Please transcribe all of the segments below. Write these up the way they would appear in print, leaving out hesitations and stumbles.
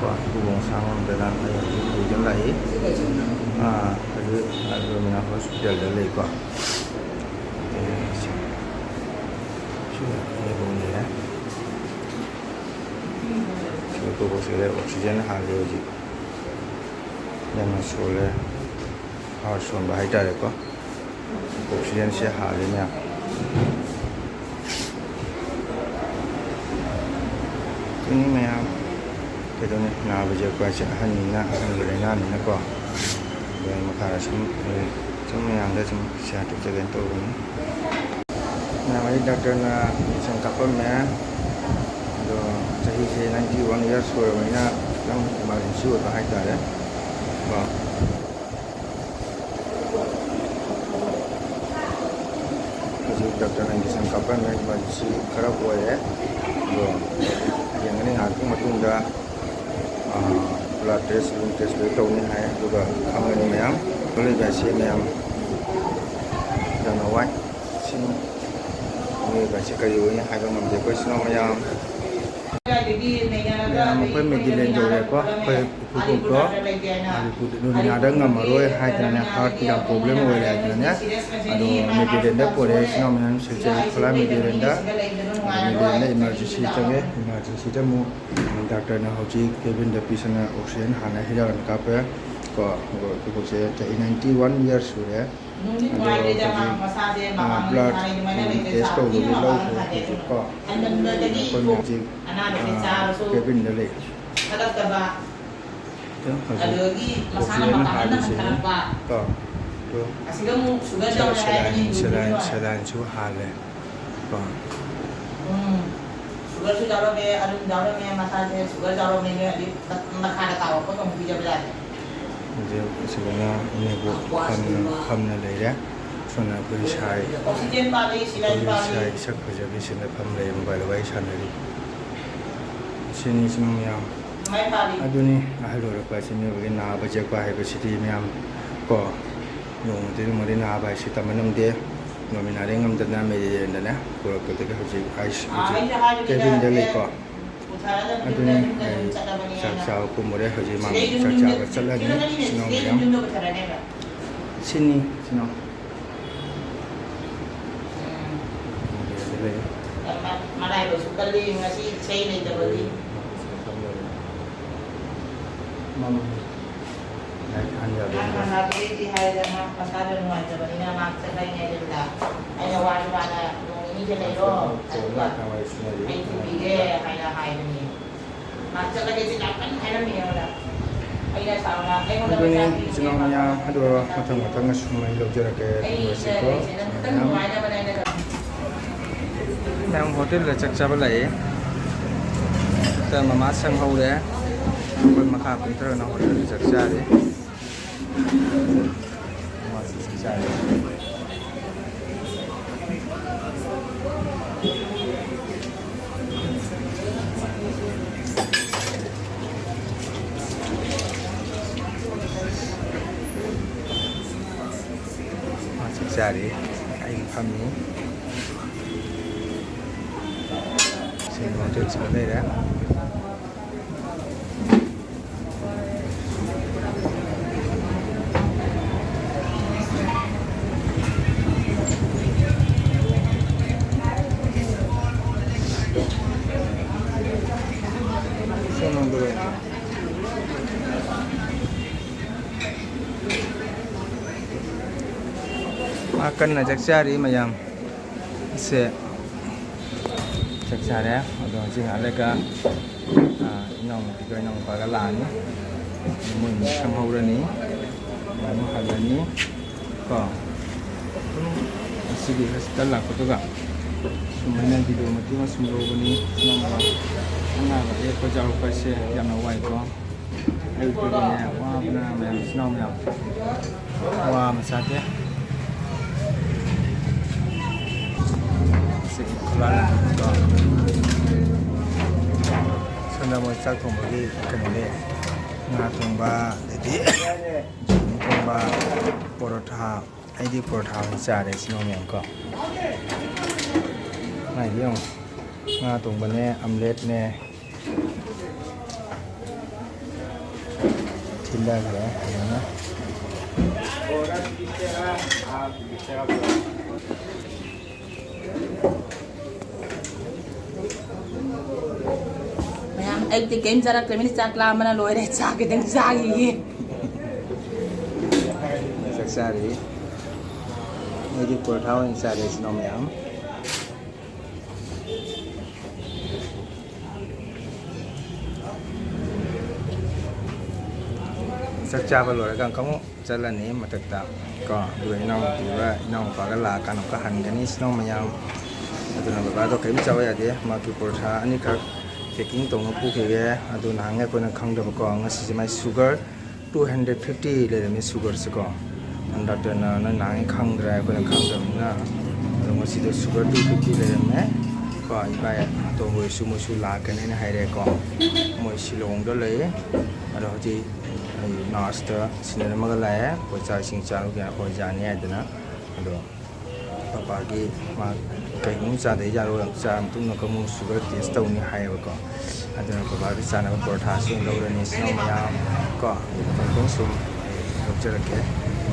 có buồng sang để làm hay thì chúng lại rồi mình hospital để lấy qua cái buồng này đấy tôi có sẽ oxygen hàng điều gì nên mà số là họ xuống bài trả được có oxygen sẽ hạ lên nha cái này mẹ cái đó này nào bây giờ quay trở hành na hành người na này nó có rồi mà khá là chúng mẹ ăn đấy chúng sẽ được cho đến tôi nào ấy đặc trưng là sang cặp con mẹ rồi jadi saya nanti orang ya suara mana yang kemarin suara tak ada ya, bah. Jadi dokter nanti sangkapan masih kerap buat ya, yang ini aku matung dah blood test, lung test itu ni hai juga kamu ni memang boleh biasa memang jangan awak sini ni biasa kayu ni hai orang mampu kau sini memang Mungkin medilen jauh ko, pukul ko, hari ada ngamaroi, hai kerana heart yang problem oleh kerana, ado medilen dah boleh senang sejak kalau medilen dah emergency dah mu doktor na hoji Kevin dah pisana oksigen hana hilang kape ko pukul saya 91 years sudah. Blood test ko lebih low ko magic Kevin dali oksigen hari sini ko selain su hale ko sugar su jauh me ada jauh me massage sugar jauh me di makan tahu ko tong bija bila Jadi sebenarnya ini bukan nilai ya, soalnya perisai sak kerja di sini pemlei mobile wise sendiri. Sini semua yang, aduh ni ahlu orang sini begini nak baca kuah baca di yang ko, yang jadi mungkin nak baca si taman dia, kami nak ngam tanah meja dan ya, kalau ketika haji Kevin Deli ko. Aduh ni saya kumure haji mang saya berjalan ni senang yang sini senang. Malay bersuka li ngasih saya ni dah beli. Mam, naik hanya beli di hari dah pasal dah nuai dah beli nama saya ni ada dah. Ada warna ini je leh roh. Itu biye hai ni. Macam lagi cakap hai ni ada. Ada sahaja. Aduh ni senangnya aduh matang semua hidup jarak ke Mexico. Đang hotel là chắc chắn lại.แต่มามาสั่งเขาเลยคนมาขับอินเตอร์นะhotel chắc chắn đấy.มาchắc chắn đấy. Chắc chắn đấy. Anh không nhỉ? Xin mời trường xuống đây đã. Xin mời người. Makan na chắc đi mà nhầm. Sẽ chắc chắn đấy, rồi chỉ là cái nòng thì cái nòng và cái lá ní, mình xem hậu ra ní, mình hạt ra ní, có, xí đi cái lá của tôi cả, mình nên đi đâu mà tí mà xung đột với ní, nòng là anh nào vậy có cháu phải xe làm nào vậy có, ai tôi đi nhà qua bên nào mình nòng nào, qua mà sao thế? Keluar sudah mau cak kembali ke ini ngatumba jadi ngatumba porotha ID porotha cari sinong yang ko nah yang ngatumba ne omelet ne ꯊꯤꯟꯊꯈ꯭ꯔꯦ ꯑꯗꯨꯅ ꯃꯌꯥꯝ ꯑꯩꯗꯤ ꯀꯩꯝ ꯆꯥꯔꯛꯇ꯭ꯔꯕꯅꯤꯅ ꯆꯥꯛ ꯂꯥꯝꯕꯅ ꯂꯣꯏꯔꯦ ꯆꯥꯛ ꯈꯤꯇꯪ ꯆꯥꯈꯤꯒꯦ ꯆꯥꯛ ꯆꯥꯔꯤ ꯑꯩꯗꯤ ꯄꯣꯔꯊꯥ ꯑꯣꯏꯅ ꯆꯥꯔꯦ ꯏꯆꯤꯟ ꯏꯅꯥꯎ ꯃꯌꯥꯝ ꯆꯥꯛ ꯆꯥꯕ ꯂꯣꯏꯔꯒ ꯑꯃꯨꯛ ꯆꯠꯂꯅꯤ ꯃꯊꯛꯇ ꯀꯣ ꯑꯗꯨꯒ ꯏꯅꯥꯎꯅꯨꯄꯤꯒ ꯏꯅꯥꯎꯅꯨꯄꯥꯒ ꯂꯥꯛꯑꯀꯥꯟꯗ ꯑꯃꯨꯛꯀ ꯍꯟꯒꯅꯤ ꯏꯆꯤꯟ ꯏꯅꯥꯎ ꯃꯌꯥꯝ ꯑꯗꯨꯅ ꯕꯕꯥꯗꯣ ꯀꯔꯤꯝ ꯆꯥꯕ ꯌꯥꯗꯦ ꯃꯥꯒꯤ ꯄꯣꯔꯊꯥ ꯑꯅꯤꯈꯛ ꯄꯦꯛꯀꯤꯡ ꯇꯧꯅ ꯄꯨꯈꯤꯒꯦ ꯑꯗꯨ ꯅꯍꯥꯟꯒꯩ ꯑꯩꯈꯣꯏꯅ ꯈꯪꯗꯕꯀꯣ ꯉꯁꯤꯁꯦ ꯃꯥꯏ ꯁꯨꯒꯔ 250 ꯂꯩꯔꯝꯃꯤ ꯁꯨꯒꯔꯁꯦꯀꯣ ꯗꯥꯛꯇꯔꯅ ꯅꯪ ꯅꯍꯥꯟꯒꯩ ꯈꯪꯗ꯭ꯔꯦ ꯑꯩꯈꯣꯏꯅ ꯈꯪꯗꯕꯅꯤ나 ꯑꯗꯣ ꯉꯁꯤꯗꯣ ꯁꯨꯒꯔ 250 ꯂꯩꯔꯝꯃꯦ ꯀꯣ ꯏꯕꯥꯏ ꯑꯇꯣꯝꯕꯣꯏꯁꯨ ꯃꯣꯏꯁꯨ ꯂꯥꯛꯀꯅꯤꯅ ꯍꯥꯏꯔꯦꯀꯣ ꯃꯣꯏ ꯁꯤꯂꯣꯡꯗ ꯂꯩ ꯑꯗꯣ ꯍꯧꯖꯤꯛ ꯑꯩ ꯅꯥꯔꯁꯇ ꯁꯤꯟꯅꯔꯝꯃꯒ ꯂꯥꯛꯑꯦ ꯑꯩꯈꯣꯏ ꯆꯥꯛ ꯏꯁꯤꯡ ꯆꯥꯔꯨꯒꯦ ꯑꯩꯈꯣꯏ ꯌꯥꯅꯤ ꯍꯥꯏꯗꯅ ꯑꯗꯣ ꯄꯄꯥꯒꯤ ꯃꯥ ꯀꯩꯒꯨꯝꯕ ꯆꯥꯗ ꯌꯥꯔꯣꯏ ꯆꯥ ꯃꯇꯨꯡꯗ ꯑꯃꯨꯛ ꯁꯨꯒꯔ ꯇꯦꯁ ꯇꯧꯅꯤ ꯍꯥꯏꯌꯦꯕꯀꯣ ꯑꯗꯨꯅ ꯄꯄꯥꯒꯤ ꯆꯥꯅꯕ ꯄꯣꯔꯊꯥꯁꯨ ꯂꯧꯔꯅꯤ ꯏꯆꯤꯟ ꯏꯅꯥꯎ ꯃꯌꯥꯝ ꯀꯣ ꯑꯗꯨꯝ ꯁꯨꯝ ꯂꯧꯖꯔꯛꯀꯦ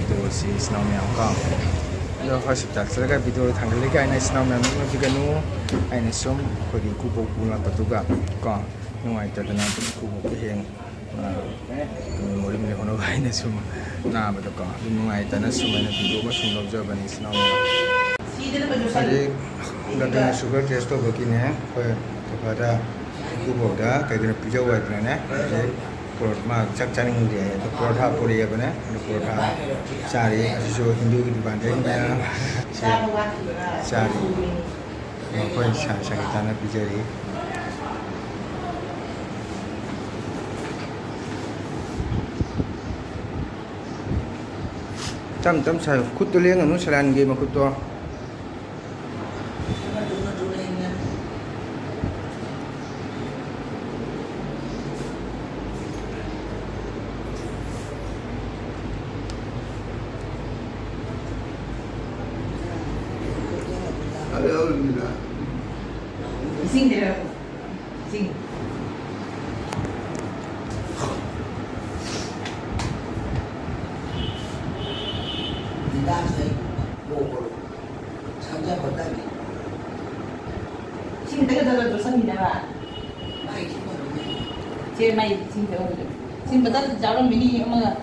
ꯑꯗꯨꯒ ꯁꯤ ꯏꯆꯤꯟ ꯏꯅꯥꯎ ꯃꯌꯥꯝ ꯀꯣ ꯑꯗꯣ ꯍꯣꯁꯄꯤꯇꯥꯜ ꯆꯠꯂꯒ ꯚꯤꯗꯤꯑꯣ ꯊꯥꯡꯒꯠꯂꯤ ꯀꯥꯏꯅ ꯏꯆꯤꯟ ꯏꯅꯥꯎ ꯃꯌꯥꯝ ꯅꯣꯛꯅꯕꯤꯒꯅꯨ ꯑꯩꯅ ꯁꯨꯝ ꯑꯩꯈꯣꯏꯒꯤ ꯏꯀꯨꯕꯣꯛ ꯂꯥꯛꯄꯗꯨꯒ ꯀꯣ ꯅꯨꯡꯉꯥꯏꯇꯗꯅ ꯑꯗꯨꯝ ꯏꯀꯨꯕꯣꯛꯀꯤ ꯍꯌꯦꯡ ꯃꯣꯔꯤꯡ ꯂꯩꯍꯧꯅꯕ ꯑꯩꯅ ꯁꯨꯝ ꯅꯥꯕꯗꯀꯣ ꯑꯗꯨꯝ ꯅꯨꯡꯉꯥꯏꯇꯅ ꯁꯨꯝ ꯑꯩꯅ ꯚꯤꯗꯤꯑꯣ ꯑꯃ ꯁꯨꯝ ꯂꯧꯖꯕꯅꯤ ꯏꯆꯤꯟ ꯏꯅꯥꯎ ꯃꯌꯥꯝ ꯍꯧꯖꯤꯛ ꯗꯥꯛꯇꯔꯅ ꯁꯨꯒꯔ ꯇꯦꯁ ꯇꯧꯕꯒꯤꯅꯦ ꯑꯩꯈꯣꯏ ꯕꯕꯥꯗ ꯏꯀꯨꯕꯣꯛꯗ ꯀꯩꯒꯤꯅꯣ ꯄꯤꯖꯧ ꯍꯥꯏꯗꯅꯅꯦ ꯍꯧꯖꯤꯛ ꯃꯥ ꯆꯥꯛ ꯆꯥꯅꯤꯡꯗꯦ ꯍꯥꯏ ꯑꯗꯣ ꯄꯣꯔꯊꯥ ꯄꯨꯔꯛꯑꯕꯅꯦ ꯑꯗꯣ ꯄꯣꯔꯊꯥ ꯆꯥꯔꯤ ꯑꯁꯤꯁꯨ ꯍꯤꯟꯗꯨꯒꯤ ꯗꯨꯀꯥꯟꯗꯒꯤ ꯃꯌꯥꯝ ꯆꯥꯔꯤ ꯑꯩꯈꯣꯏ ꯁꯪꯒꯤꯇꯥꯅ ꯄꯤꯖꯔꯤ ꯇꯝ ꯇꯝ ꯁꯥꯏ ꯈꯨꯠꯇꯣ ꯂꯦꯡꯒꯅꯨ ꯁꯂꯥꯟꯒꯤ ꯃꯈꯨꯠꯇꯣ 이승대라고 이승 나중에 요거를 상자보다니 지금 내가 더 좋습니다. 많이 기뻐하네. 제일 많이 지금 배우죠. 지금 보다 자랑 미니 엄마가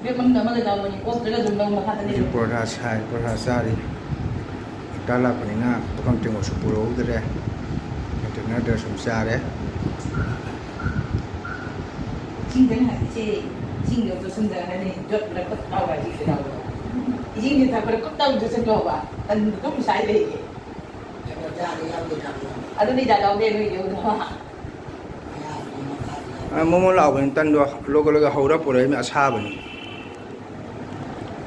몇 번도 엄마가 자오니 꼭 내가 좀 너무 하더니 ꯄꯣꯔꯊꯥ ꯁꯥꯏ ꯄꯣꯔꯊꯥ ꯆꯥꯔꯤ ꯍꯞꯇꯥ ꯂꯥꯛꯄꯅꯤꯅ ꯄꯨꯈꯝ ꯇꯦꯡꯀꯣꯠꯁꯨ ꯄꯨꯔꯛꯍꯧꯗ꯭ꯔꯦ ꯀꯟꯇꯦꯅꯔꯗ ꯁꯨꯝ ꯆꯥꯔꯦ 지금 이제 지금 또 선장하니 저를 꼭 따와야지 그러고 이제 다 그래 꼭 따오죠 생각봐. 난좀 사이래 이게. 내가 자리 하고 있다고. 아들이 다 나오게 이거 ꯃꯣꯃꯣ ꯂꯥꯛꯕꯅꯤ ꯇꯟꯗꯣ ꯂꯣꯒꯂꯒ ꯍꯧꯔ ꯄꯨꯔꯛꯏ ꯑꯁꯥꯕꯅꯤ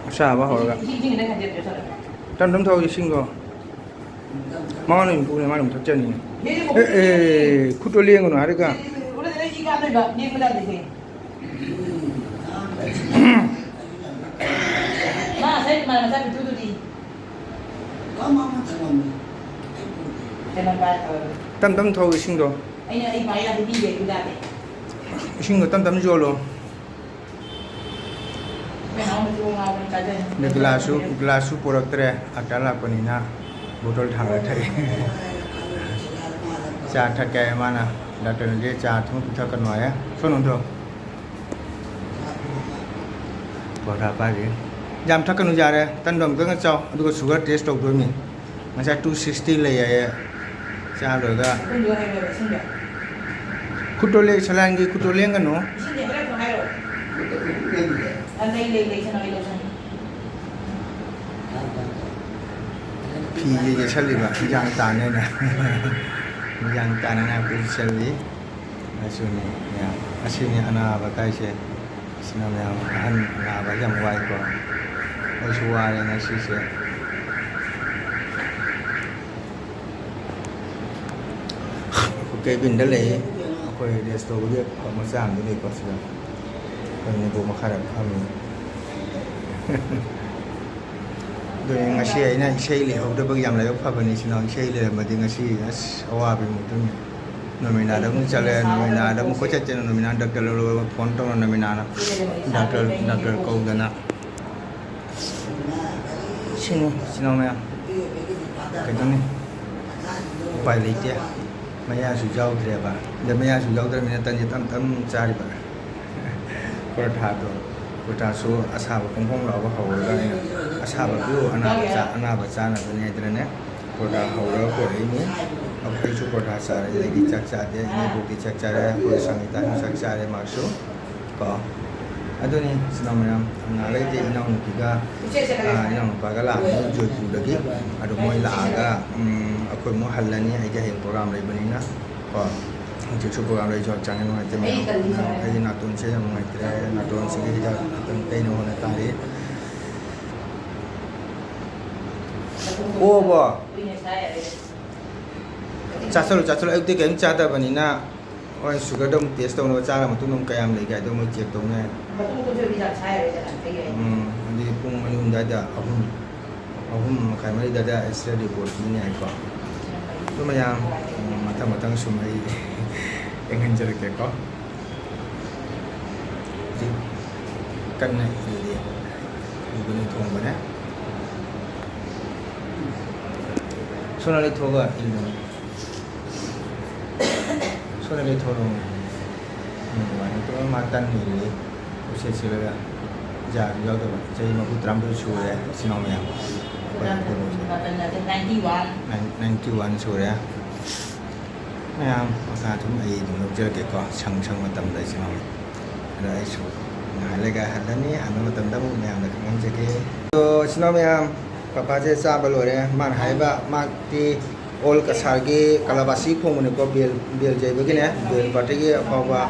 ꯑꯁꯥꯕ ꯍꯧꯔꯒ 지금 내가 이제 저 ꯇꯝ ꯇꯝ ꯊꯧ ꯏꯁꯤꯡꯗꯣ ꯃꯉꯣꯟꯗ ꯑꯗꯨꯝ ꯄꯨꯅꯦ ꯃꯥꯅ ꯑꯗꯨꯝ ꯊꯛꯆꯅꯤ ꯑꯦ ꯈꯨꯠꯇꯣ ꯂꯦꯡꯒꯅꯨ ꯍꯥꯏꯔꯒ 우리들은 이거 안 해봐. 니가 되지. 마 사이드 말하면 사이드 두두리. 가만히 당하면 대만 봐야 ꯇꯝ ꯇꯝ ꯊꯧ ꯏꯁꯤꯡꯗꯣ 아니야 이 바이라도 비게 그다음에. ꯏꯁꯤꯡꯗꯣ ꯇꯝ ꯇꯝ ꯌꯣꯜꯂꯣ 왜 나오면 좋은 거 짜자. 근데 글라스 puraktre ada lapanina botol thangla thai cha thake mana doctor ne cha thum pitha kanwa ya sonon tho bora pa ri jam thakanu ja re tan dom ka chaw adu sugar test tok doi mi masa 260 le ya cha lo ga 그럼 이거 해봐 신경. khutole salangi khutole ngano 신경 그래 좀 해요. 안 내일 전화 이러잖아. phi ye chali ba yang ta ne na yang ta na phi chali asuni ya asini ana ba kai se sina ya han na ba yang wai ko ai su wa ne na si se cái bình đó lấy coi để store biết ở một giảm cái này có sự còn những bộ mà khai đặt không rồi ngày xưa ấy này xây liền hôm đó bây giờ lại có phải bên này nó xây liền mà thì ngày xưa ở qua bên một trong Nomina da mun chale nomina da mun ko chache nomina doctor lo phone to nomina na doctor ko dana sino me cái đó này bài lý kia mà nhà sử dụng thì bà để mà nhà sử dụng thì mình tân tâm tâm ra đi bà có thà rồi có thà số asa và công phong lão và hậu rồi này asa và cứ anh bà cha là cái này thế này có thà hậu rồi có đấy nhé ông thấy số có thà sa đấy đi chắc cha đấy này buộc đi chắc cha đấy có sang người ta chắc cha đấy mà số có itu nih senang menang ngalai di inang kita inang bagai lah jual lagi ada mau laga aku mau halal ni aja yang program lagi bani na kau cuci program lagi jual jangan mau itu memang aja natun saya mau itu natun sih kita natun kain mau nak tadi oh boh cacol itu kain cada bani na oh sugar dong test dong lo cara matu dong kayam lagi itu mau cek dong ni jadi pun mana ada ahum kayak mana ada extra report ini aku itu macam mata-mata semua yang hancur ke kau jadi kan ini ini tuang mana soalnya itu apa ini soalnya itu orang mana itu makan ini usia sila jar jauh tu jadi mampu terampil suria sinong yang 91 suria yang masa tu ai dulu jadi kau chang macam dah sinong ada isu nah lega ada ni anu macam dah pun yang nak ngam jadi so sinong yang papa je sa balore man hai ba mak ti all kasargi kalabasi ko mun ko bel jai begini bel patigi apa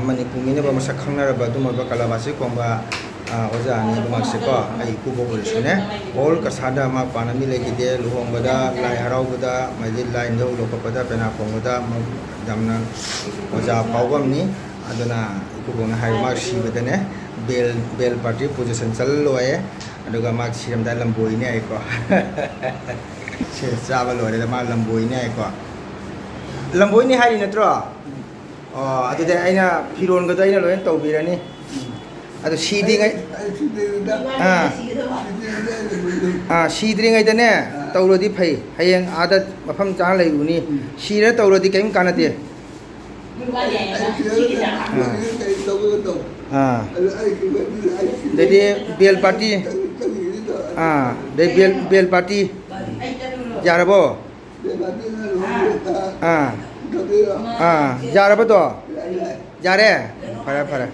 Manipur ini bermasa khangnar batu mereka kalabasi komba oja ni bermasa ko ai kubo bolsune all kasada mak panami lagi dia luhong bada lai harau bada majid lai ndo lo pada pena kong bada damna oja pawam ni aduna kubo na hai mak shi bada ne bel party position challo ai aduga mak siram da lamboi ni ai ko che sabalo da mak lamboi ni ai ko lamboi ni hari natro oh, ada deh, aina piron kata aina loh yang tahu bila ni, ada seeding seeding aja nih, tahu loh di pay, yang ada apa macam lagi ni, seeding tahu loh di kaim kana dia, jadi bel party, dari bel party, jara bo, jar apa tu? Jare, pada.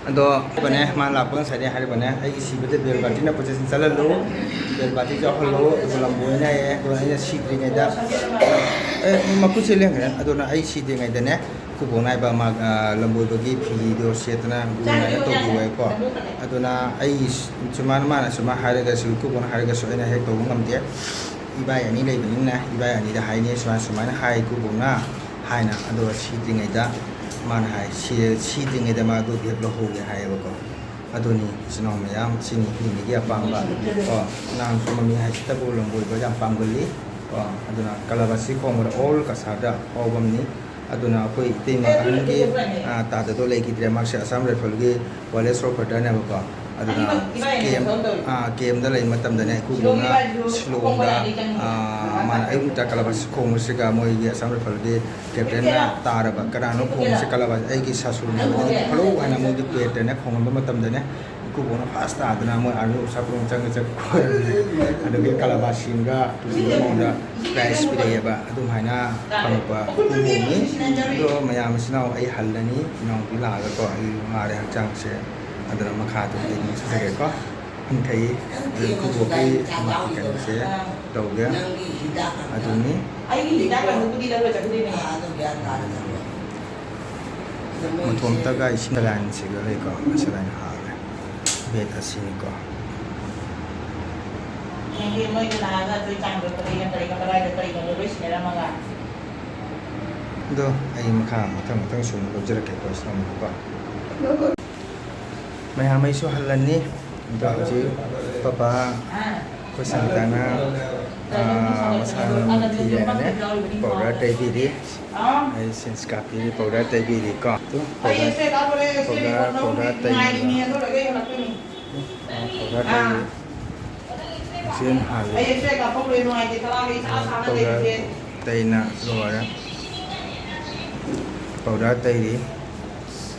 Ado, mana malah pun saya hari mana, ai isi betul bel party na posisi salah lo, bel party jauh lo, itu lampu ni itu ni seat ring ada, maku celeng kan, ado na ai seat ring ada ni, kubung naik ba mag lampu bagi video set na, guna itu buat ko, ado na ai cuma mana cuma hari kesul kubung hari kesul ni hari tu ngam dia. Ibai ani lay bening na ibai ani da hai ni suma hai ku buna hai na ado si ting ai da man hai si ting ai da ma do bi lo ho ge hai ba ko ado ni sino mayam sini ni ya pang ba o nang suma mi hai ta bo long bo ba jam pang goli o ado na kalabasi ko mo all ka sada o bam ni ado na koi te ma an ge ta da do lay ki tre ma sha sam re phol ge wale so phata na ba ko aduna game da lai matam da ne ku na slow da man ai ta kalabas ko mo siga mo ye samre falde captain na tar ba kana no ko se kalabas ai ki sasul ne phalo ana mo di pet ne khong ba matam da ne ku bona fast aduna mo anu sapro chang cha ko adu ke kalabas singa tu mo da price pide ba adu haina pang ba ku ni do mayam sinau ai halani nong pila ga ko ai ngare chang se ada makha tu ini saya ko antai ku boki makan saya tahu dia adu ni mutum taga isilan sigale ko asilan hale bet asini ko yang mau itu naga tu cang do ai makha matang sun lo jera ke ko islam ko May so halan ni, ito si Papa ko sa tanah masang tiyane powder taibiri ai sinskapi powder taibiri ko tu powder taibiri powder taibiri sin hal powder taina luar powder taibiri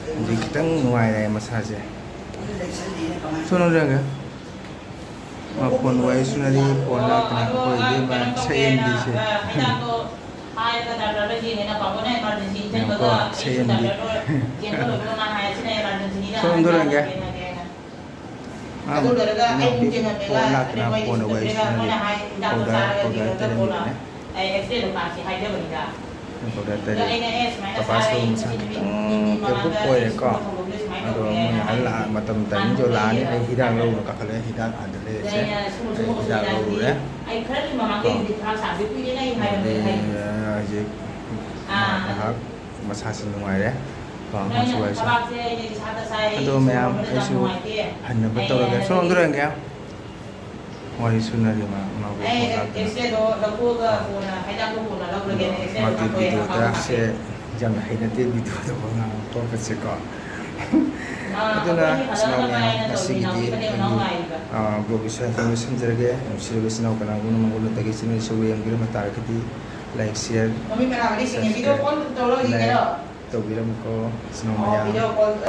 jadi kita nuai dari massage sono dengar phone way sunari phone la kana ko ye ma chain di se Sondor enggak? Phone la kana phone way sunari powder tadi kapas tu masa kita pukul ko ado mo hala matam tani jo la ni ai hidang lo ka khale hidang adle se hidang lo re ai khari mama ke di thasa bi pi nei hai hai je ha masa sin nuai re ko ma suai sa ado mayam ai su hanna betul ke so ndur enggak Wali sunari ma ko mati video ta se jam hainate video ta banga to pese ko aduna snawnya asigidi blog isa information jarage sirbe sinaw kana gunu mangulu tagi sini sewe yang gira mata kiti like share video call to lo ni ro to biram ko snawnya video call to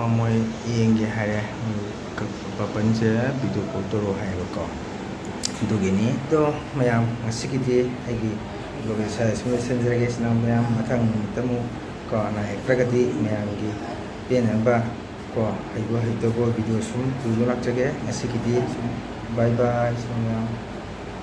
moi ingge hare papan je video foto ro hai ko du gini to mayam asigidi agi blog sa messenger ge sinam mayam mathang tamu ko na pragati mayam gi pen ba ko ai go video sum tu lak jage asigidi bye bye